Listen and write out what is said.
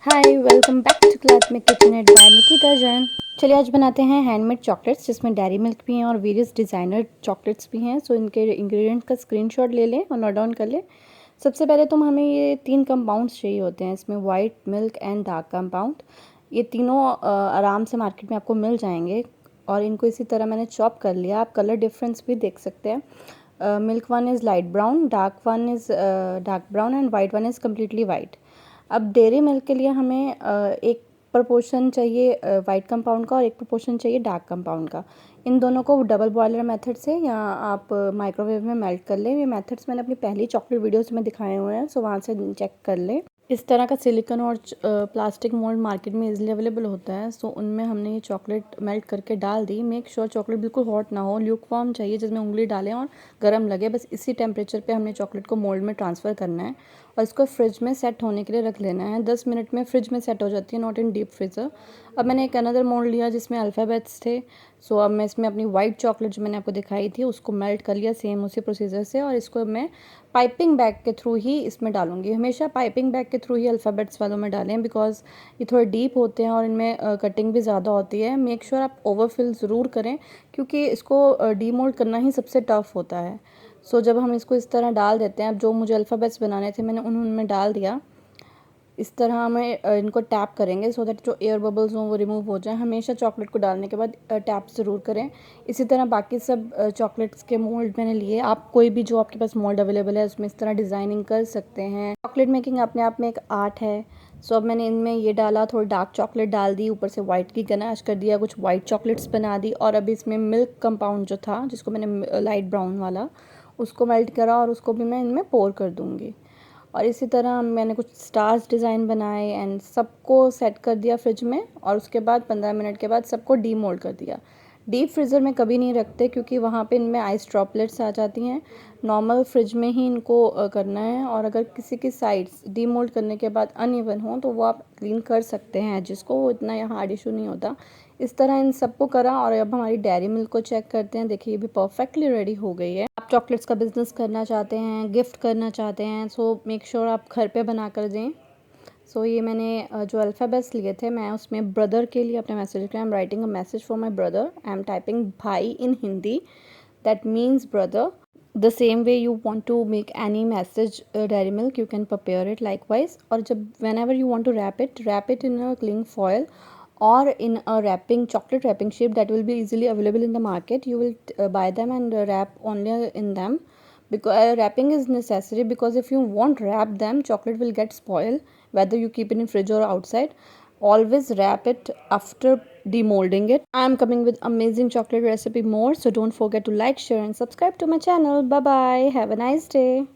Hi welcome back to class में kitchen at by Nikita Jain. चलिए आज बनाते हैं हैंडमेड चॉकलेट्स जिसमें डेयरी मिल्क भी हैं और वेरियस डिज़ाइनर चॉकलेट्स भी हैं। सो इनके इंग्रेडिएंट्स का स्क्रीनशॉट ले लें और नोट डाउन कर लें। सबसे पहले तो हमें ये 3 कंपाउंड्स चाहिए होते हैं, इसमें white milk and dark compound. ये तीनों आराम से मार्केट में आपको मिल जाएंगे और इनको इसी तरह मैंने चॉप कर लिया। आप कलर डिफरेंस भी देख सकते हैं। Milk one is light brown, dark one is dark brown and white one is completely white. अब डेयरी मिल्क के लिए हमें एक प्रपोर्शन चाहिए वाइट कंपाउंड का और एक प्रपोर्शन चाहिए डार्क कंपाउंड का। इन दोनों को डबल बॉयलर मेथड से या आप माइक्रोवेव में मेल्ट कर लें। ये मेथड्स मैंने अपनी पहली चॉकलेट वीडियोस में दिखाए हुए हैं, सो वहाँ से चेक कर लें। इस तरह का सिलिकॉन और प्लास्टिक मोल्ड मार्केट में इजीली अवेलेबल होता है। सो उनमें हमने ये चॉकलेट मेल्ट करके डाल दी। मेक श्योर चॉकलेट बिल्कुल हॉट ना हो, ल्यूक वार्म चाहिए जिसमें उंगली डालें और गर्म लगे। बस इसी टेम्परेचर पे हमने चॉकलेट को मोल्ड में ट्रांसफ़र करना है और इसको फ्रिज में सेट होने के लिए रख लेना है। 10 मिनट में फ्रिज में सेट हो जाती है, नॉट इन डीप फ्रीज़र। अब मैंने एक अनदर मोल्ड लिया जिसमें अल्फ़ाबेट्स थे। सो अब मैं इसमें अपनी वाइट चॉकलेट जो मैंने आपको दिखाई थी उसको मेल्ट कर लिया सेम उसी प्रोसीजर से, और इसको मैं पाइपिंग बैग के थ्रू ही इसमें डालूंगी। हमेशा पाइपिंग बैग के थ्रू ही अल्फ़ाबेट्स वालों में डालें बिकॉज ये थोड़े डीप होते हैं और इनमें कटिंग भी ज़्यादा होती है। मेक श्योर आप ओवरफिल ज़रूर करें क्योंकि इसको डीमोल्ड करना ही सबसे टफ़ होता है। सो जब हम इसको इस तरह डाल देते हैं, अब जो मुझे अल्फ़ाबेट्स बनाने थे मैंने उनमें डाल दिया। इस तरह हमें इनको टैप करेंगे सो दैट जो एयर बबल्स हों वो रिमूव हो जाए। हमेशा चॉकलेट को डालने के बाद टैप ज़रूर करें। इसी तरह बाकी सब चॉकलेट्स के मोल्ड मैंने लिए। आप कोई भी जो आपके पास मोल्ड अवेलेबल है उसमें इस तरह डिज़ाइनिंग कर सकते हैं। चॉकलेट मेकिंग अपने आप में एक आर्ट है। सो अब मैंने इनमें ये डाला, थोड़ी डार्क चॉकलेट डाल दी, ऊपर से वाइट की गनाश कर दिया, कुछ वाइट चॉकलेट्स बना दी और अभी इसमें मिल्क कंपाउंड जो था जिसको मैंने लाइट ब्राउन वाला उसको मेल्ट करा और उसको भी मैं इनमें पोर कर दूँगी। और इसी तरह मैंने कुछ स्टार्स डिज़ाइन बनाए एंड सबको सेट कर दिया फ्रिज में और उसके बाद 15 मिनट के बाद सबको डीमोल्ड कर दिया। डीप फ्रीज़र में कभी नहीं रखते क्योंकि वहाँ पे इनमें आइस ड्रॉपलेट्स आ जाती हैं। नॉर्मल फ्रिज में ही इनको करना है और अगर किसी की साइड्स डीमोल्ड करने के बाद अनइवन हो तो वो आप क्लीन कर सकते हैं, जिसको वो इतना यहाँ हार्ड इशू नहीं होता। इस तरह इन सबको करा और अब हमारी डेयरी मिल्क को चेक करते हैं। देखिए ये भी परफेक्टली रेडी हो गई है। आप चॉकलेट्स का बिजनेस करना चाहते हैं, गिफ्ट करना चाहते हैं, सो मेक श्योर आप घर पे बना कर दें। सो ये मैंने जो अल्फ़ाबेट्स लिए थे मैं उसमें ब्रदर के लिए अपने मैसेज किया। I am writing a message for my brother. I am typing भाई in Hindi, that means brother. The same way you want to make any message dairy milk, you can prepare it likewise। और जब whenever you want to wrap it in a cling foil or in a wrapping chocolate wrapping shape that will be easily available in the market. You will buy them and wrap only in them because wrapping is necessary, because if you won't wrap them chocolate will get spoiled whether you keep it in fridge or outside. Always wrap it after demolding it. I am coming with amazing chocolate recipe more, so don't forget to like, share and subscribe to my channel. Bye bye, have a nice day.